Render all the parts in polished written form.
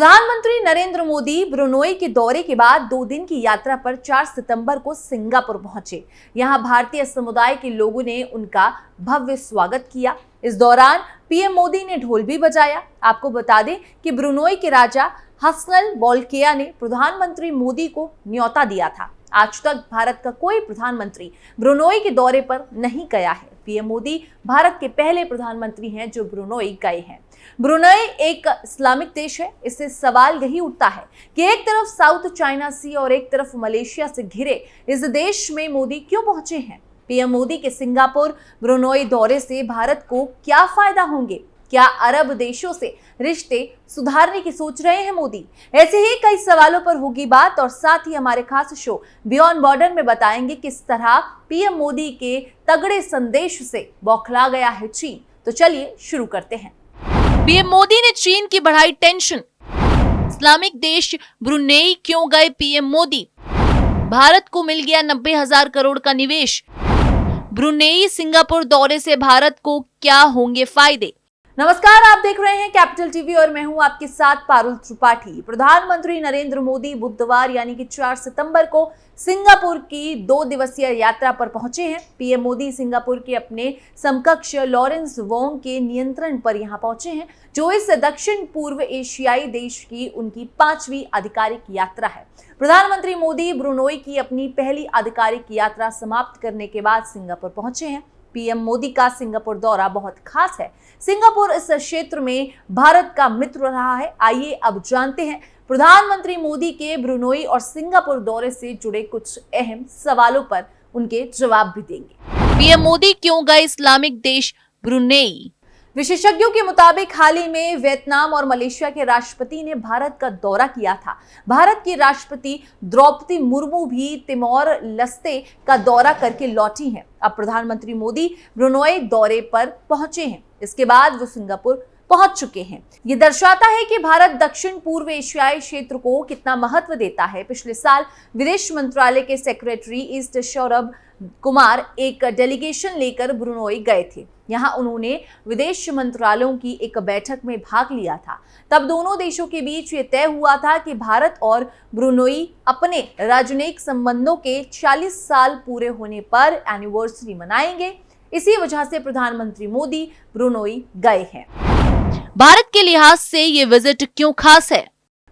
प्रधानमंत्री नरेंद्र मोदी ब्रुनोई के दौरे के बाद 2 दिन की यात्रा पर 4 सितंबर को सिंगापुर पहुंचे। यहां भारतीय समुदाय के लोगों ने उनका भव्य स्वागत किया। इस दौरान पीएम मोदी ने ढोल भी बजाया। आपको बता दें कि ब्रुनोई के राजा हसनल बोल्किया ने प्रधानमंत्री मोदी को न्योता दिया था। आज तक भारत का कोई प्रधानमंत्री ब्रुनोई के दौरे पर नहीं गया है। पीएम मोदी भारत के पहले प्रधानमंत्री हैं जो ब्रुनोई गए हैं। ब्रुनोई एक इस्लामिक देश है। इससे सवाल यही उठता है कि एक तरफ साउथ चाइना सी और एक तरफ मलेशिया से घिरे इस देश में मोदी क्यों पहुंचे हैं। पीएम मोदी के सिंगापुर ब्रुनोई दौरे से भारत को क्या फायदा होंगे? क्या अरब देशों से रिश्ते सुधारने की सोच रहे हैं मोदी? ऐसे ही कई सवालों पर होगी बात और साथ ही हमारे खास शो बियॉन्ड बॉर्डर में बताएंगे किस तरह पीएम मोदी के तगड़े संदेश से बौखला गया है चीन। तो चलिए शुरू करते हैं। पीएम मोदी ने चीन की बढ़ाई टेंशन। इस्लामिक देश ब्रुनेई क्यों गए पीएम मोदी? भारत को मिल गया 90,000 करोड़ का निवेश। ब्रुनेई सिंगापुर दौरे से भारत को क्या होंगे फायदे? नमस्कार, आप देख रहे हैं कैपिटल टीवी और मैं हूं आपके साथ पारुल त्रिपाठी। प्रधानमंत्री नरेंद्र मोदी बुधवार यानी कि 4 सितंबर को सिंगापुर की 2 दिवसीय यात्रा पर पहुंचे हैं। पीएम मोदी सिंगापुर के अपने समकक्ष लॉरेंस वोंग के नियंत्रण पर यहां पहुंचे हैं, जो इस दक्षिण पूर्व एशियाई देश की उनकी 5वीं आधिकारिक यात्रा है। प्रधानमंत्री मोदी ब्रुनोई की अपनी पहली आधिकारिक यात्रा समाप्त करने के बाद सिंगापुर पहुंचे हैं। पीएम मोदी का सिंगापुर दौरा बहुत खास है। सिंगापुर इस क्षेत्र में भारत का मित्र रहा है। आइए अब जानते हैं प्रधानमंत्री मोदी के ब्रुनोई और सिंगापुर दौरे से जुड़े कुछ अहम सवालों पर उनके जवाब भी देंगे। पीएम मोदी क्यों गए इस्लामिक देश ब्रुनेई? विशेषज्ञों के मुताबिक हाल ही में वियतनाम और मलेशिया के राष्ट्रपति ने भारत का दौरा किया था। भारत की राष्ट्रपति द्रौपदी मुर्मू भी तिमोर लस्ते का दौरा करके लौटी हैं। अब प्रधानमंत्री मोदी ब्रुनोई दौरे पर पहुंचे हैं। इसके बाद वो सिंगापुर पहुंच चुके हैं। ये दर्शाता है कि भारत दक्षिण पूर्व एशियाई क्षेत्र को कितना महत्व देता है। पिछले साल विदेश मंत्रालय के सेक्रेटरी ईस्ट सौरभ कुमार एक डेलीगेशन लेकर ब्रुनोई गए थे। यहाँ उन्होंने विदेश मंत्रालयों की एक बैठक में भाग लिया था। तब दोनों देशों के बीच ये तय हुआ था कि भारत और ब्रुनोई अपने राजनयिक संबंधों के 40 साल पूरे होने पर एनिवर्सरी मनाएंगे। इसी वजह से प्रधानमंत्री मोदी ब्रुनोई गए हैं। भारत के लिहाज से ये विजिट क्यों खास है?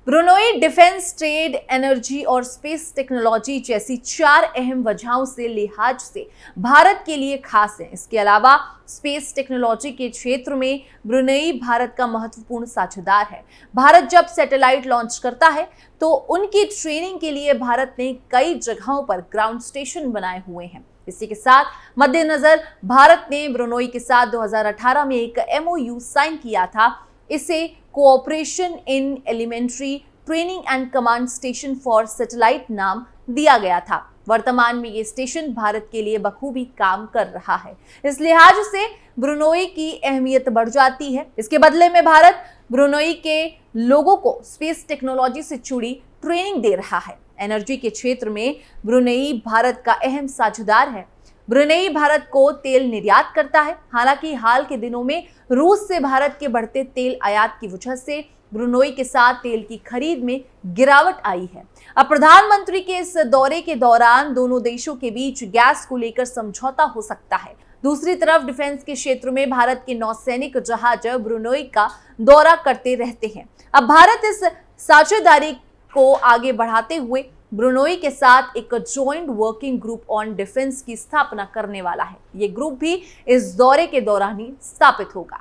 ब्रुनोई डिफेंस, ट्रेड, एनर्जी और स्पेस टेक्नोलॉजी जैसी 4 अहम वजहों से लिहाज से भारत के लिए खास है। इसके अलावा स्पेस टेक्नोलॉजी के क्षेत्र में ब्रुनोई भारत का महत्वपूर्ण साझेदार है। भारत जब सैटेलाइट लॉन्च करता है तो उनकी ट्रेनिंग के लिए भारत ने कई जगहों पर ग्राउंड स्टेशन बनाए हुए हैं। इसी के साथ मद्देनजर भारत ने ब्रुनोई के साथ 2018 में एक MOU साइन किया था। इसे cooperation in elementary training and command station for satellite नाम दिया गया था। वर्तमान में ये स्टेशन भारत के लिए बखूबी काम कर रहा है। इस लिहाज से ब्रुनोई की अहमियत बढ़ जाती है। इसके बदले में भारत ब्रुनोई के लोगों को स्पेस टेक्नोलॉजी से जुड़ी ट्रेनिंग दे रहा है। एनर्जी के क्षेत्र में ब्रुनोई भारत का अहम साझेदार है। ब्रुनोई भारत को तेल निर्यात करता है। हालांकि हाल के दिनों में रूस से भारत के बढ़ते तेल आयात की वजह से ब्रुनोई के साथ तेल की खरीद में गिरावट आई है। अब प्रधानमंत्री के इस दौरे के दौरान दोनों देशों के बीच गैस को लेकर समझौता हो सकता है। दूसरी तरफ डिफेंस के क्षेत्र में भारत के नौसैनिक जहाज ब्रुनोई का दौरा करते रहते हैं। अब भारत इस साझेदारी को आगे बढ़ाते हुए ब्रुनोई के साथ एक joint working group on defence की स्थापना करने वाला है। ये ग्रुप भी इस दौरे के दौरान ही स्थापित होगा।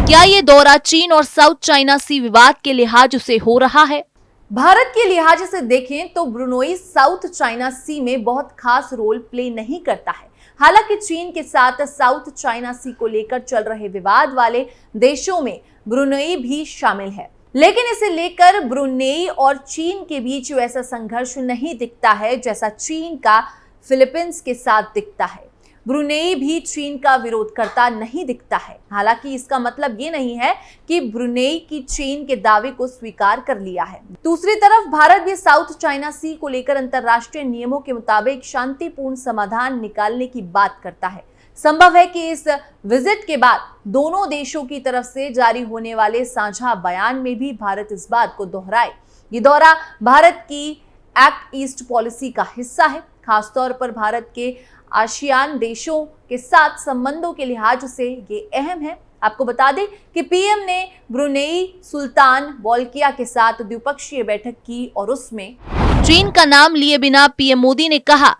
क्या ये दौरा चीन और साउथ चाइना सी विवाद के लिहाज से हो रहा है? भारत के लिहाज से देखें तो ब्रुनोई साउथ चाइना सी में बहुत खास रोल प्ले नहीं करता है। हालांकि चीन के साथ साउथ चाइना सी को लेकर चल रहे विवाद वाले देशों में ब्रुनोई भी शामिल है, लेकिन इसे लेकर ब्रुनेई और चीन के बीच वैसा संघर्ष नहीं दिखता है जैसा चीन का फिलीपींस के साथ दिखता है। ब्रुनेई भी चीन का विरोध करता नहीं दिखता है। हालांकि इसका मतलब ये नहीं है कि ब्रुनेई की चीन के दावे को स्वीकार कर लिया है। दूसरी तरफ भारत भी साउथ चाइना सी को लेकर अंतर्राष्ट्रीय नियमों के मुताबिक शांतिपूर्ण समाधान निकालने की बात करता है। संभव है कि इस विजिट के बाद दोनों देशों की तरफ से जारी होने वाले साझा बयान में भी भारत इस बात को दोहराए। ये दौरा भारत की एक्ट ईस्ट पॉलिसी का हिस्सा है। खासतौर पर भारत के आसियान देशों के साथ संबंधों के लिहाज से ये अहम है। आपको बता दें कि पीएम ने ब्रुनेई सुल्तान बोल्किया के साथ द्विपक्षीय बैठक की और उसमें चीन का नाम लिए बिना पीएम मोदी ने कहा,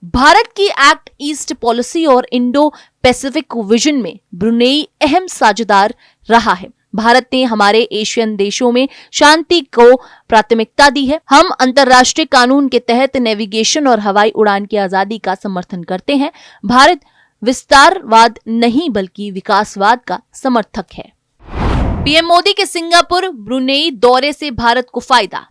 भारत की एक्ट ईस्ट पॉलिसी और इंडो पैसिफिक विजन में ब्रुनेई अहम साझेदार रहा है। भारत ने हमारे एशियन देशों में शांति को प्राथमिकता दी है। हम अंतर्राष्ट्रीय कानून के तहत नेविगेशन और हवाई उड़ान की आजादी का समर्थन करते हैं। भारत विस्तारवाद नहीं बल्कि विकासवाद का समर्थक है। पीएम मोदी के सिंगापुर ब्रुनेई दौरे से भारत को फायदा।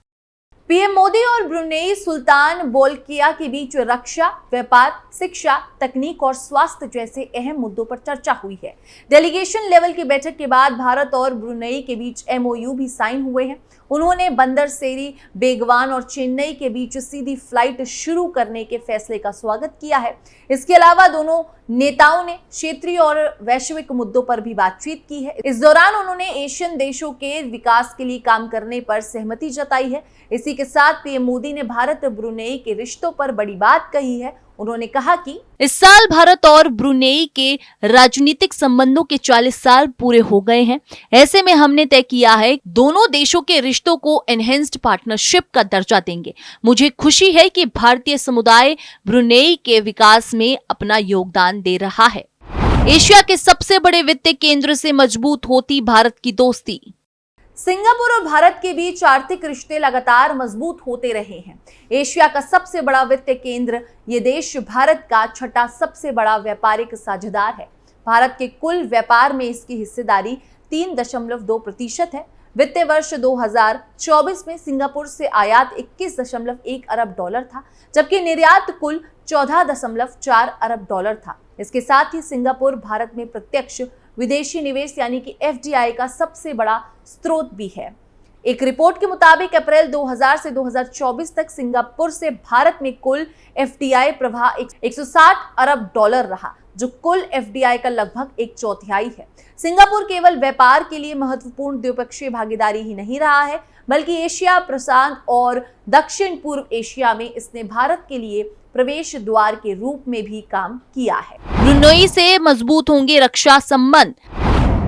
पीएम मोदी और ब्रुनेई सुल्तान बोल्किया के बीच रक्षा, व्यापार, शिक्षा, तकनीक और स्वास्थ्य जैसे अहम मुद्दों पर चर्चा हुई है। डेलीगेशन लेवल की बैठक के बाद भारत और ब्रुनेई के बीच एमओयू भी साइन हुए हैं। उन्होंने बंदरसेरी, बेगवान और चेन्नई के बीच सीधी फ्लाइट शुरू करने के फैसले का स्वागत किया है। इसके अलावा दोनों नेताओं ने क्षेत्रीय और वैश्विक मुद्दों पर भी बातचीत की है। इस दौरान उन्होंने एशियन देशों के विकास के लिए काम करने पर सहमति जताई है। इसी के साथ पीएम मोदी ने भारत ब्रुनेई के रिश्तों पर बड़ी बात कही है। उन्होंने कहा कि इस साल भारत और ब्रुनेई के राजनीतिक संबंधों के 40 साल पूरे हो गए हैं। ऐसे में हमने तय किया है दोनों देशों के रिश्तों को एनहेंस्ड पार्टनरशिप का दर्जा देंगे। मुझे खुशी है कि भारतीय समुदाय ब्रुनेई के विकास में अपना योगदान दे रहा है। एशिया के सबसे बड़े वित्तीय केंद्र से मजबूत होती भारत की दोस्ती। सिंगापुर और भारत के बीच आर्थिक रिश्ते लगातार मजबूत होते रहे हैं। एशिया का सबसे बड़ा वित्तीय केंद्र, ये देश भारत का छठा सबसे बड़ा व्यापारिक साझेदार है। भारत के कुल व्यापार में इसकी हिस्सेदारी 3.2% है। वित्तीय वर्ष 2024 में सिंगापुर से आयात 21.1 अरब डॉलर था, जबकि निर्यात कुल 14.4 अरब डॉलर था। इसके साथ ही सिंगापुर भारत में प्रत्यक्ष विदेशी निवेश यानी कि एफडीआई का सबसे बड़ा स्रोत भी है। एक रिपोर्ट के मुताबिक अप्रैल 2000 से 2024 तक सिंगापुर से भारत में कुल एफडीआई प्रवाह 160 अरब डॉलर रहा, जो कुल एफडीआई का लगभग 1/4 है। सिंगापुर केवल व्यापार के लिए महत्वपूर्ण द्विपक्षीय भागीदारी ही नहीं रहा है, बल्कि एशिया, प्रशांत और दक्षिण पूर्व एशिया में इसने भारत के लिए प्रवेश द्वार के रूप में भी काम किया है। ब्रुनेई से मजबूत होंगे रक्षा संबंध।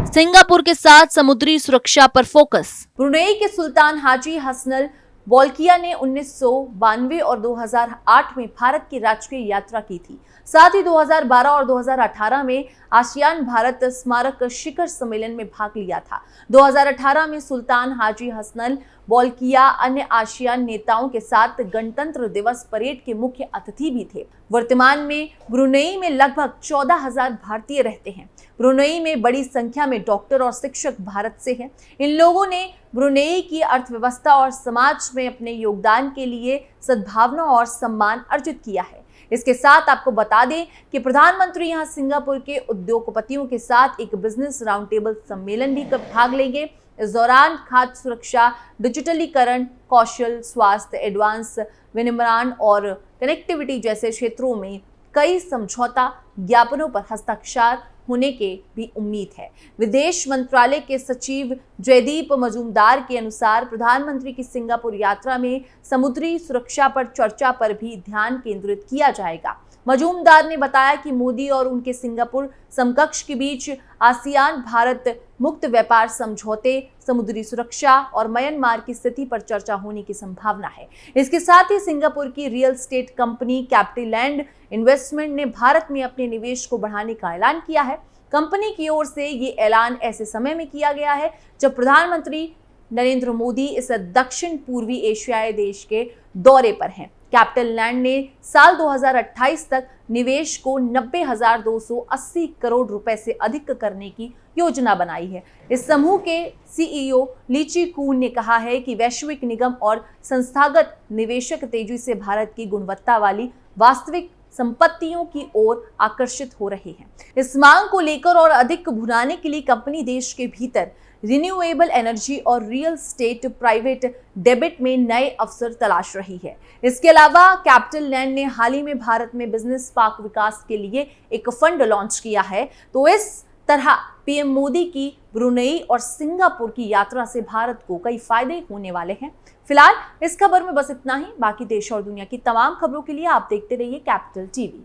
सिंगापुर के साथ समुद्री सुरक्षा पर फोकस। ब्रुनेई के सुल्तान हाजी हसनल बोल्किया ने 1992 और 2008 में भारत की राष्ट्रीय यात्रा की थी। साथ ही 2012 और 2018 में आसियान भारत स्मारक शिखर सम्मेलन में भाग लिया था। 2018 में सुल्तान हाजी हसनल बोल्किया अन्य आसियान नेताओं के साथ गणतंत्र दिवस परेड के मुख्य अतिथि भी थे। वर्तमान में ब्रुनेई में लगभग 14,000 भारतीय रहते हैं। ब्रुनेई में बड़ी संख्या में डॉक्टर और शिक्षक भारत से हैं। इन लोगों ने ब्रुनेई की अर्थव्यवस्था और समाज में अपने योगदान के लिए सद्भावना और सम्मान अर्जित किया है। इसके साथ आपको बता दें कि प्रधानमंत्री यहां सिंगापुर के उद्योगपतियों के साथ एक बिजनेस राउंड टेबल सम्मेलन भी भाग लेंगे। इस दौरान खाद्य सुरक्षा, डिजिटलीकरण, कौशल, स्वास्थ्य, एडवांस विनिर्माण और कनेक्टिविटी जैसे क्षेत्रों में कई समझौता ज्ञापनों पर हस्ताक्षर होने के भी उम्मीद है। विदेश मंत्रालय के सचिव जयदीप मजूमदार के अनुसार प्रधानमंत्री की सिंगापुर यात्रा में समुद्री सुरक्षा पर चर्चा पर भी ध्यान केंद्रित किया जाएगा। मजूमदार ने बताया कि मोदी और उनके सिंगापुर समकक्ष के बीच आसियान भारत मुक्त व्यापार समझौते, समुद्री सुरक्षा और म्यांमार की स्थिति पर चर्चा होने की संभावना है। इसके साथ ही सिंगापुर की रियल एस्टेट कंपनी कैपिटललैंड इन्वेस्टमेंट ने भारत में अपने निवेश को बढ़ाने का ऐलान किया है। कंपनी की ओर से ये ऐलान ऐसे समय में किया गया है जब प्रधानमंत्री नरेंद्र मोदी इस दक्षिण पूर्वी एशियाई देश के दौरे पर हैं। कैपिटललैंड ने साल 2028 तक निवेश को 90,280 करोड़ रुपए से अधिक करने की योजना बनाई है। इस समूह के सीईओ लीची कून ने कहा है कि वैश्विक निगम और संस्थागत निवेशक तेजी से भारत की गुणवत्ता वाली वास्तविक संपत्तियों की ओर आकर्षित हो रहे हैं। इस मांग को लेकर और अधिक भुनाने के लिए कंपनी देश के भीतर रिन्यूएबल एनर्जी और रियल एस्टेट प्राइवेट डेबिट में नए अवसर तलाश रही है। इसके अलावा कैपिटल लैंड ने हाल ही में भारत में बिजनेस पार्क विकास के लिए एक फंड लॉन्च किया है। तो इस तरह पीएम मोदी की ब्रुनेई और सिंगापुर की यात्रा से भारत को कई फायदे होने वाले हैं। फिलहाल इस खबर में बस इतना ही। बाकी देश और दुनिया की तमाम खबरों के लिए आप देखते रहिए कैपिटल टीवी।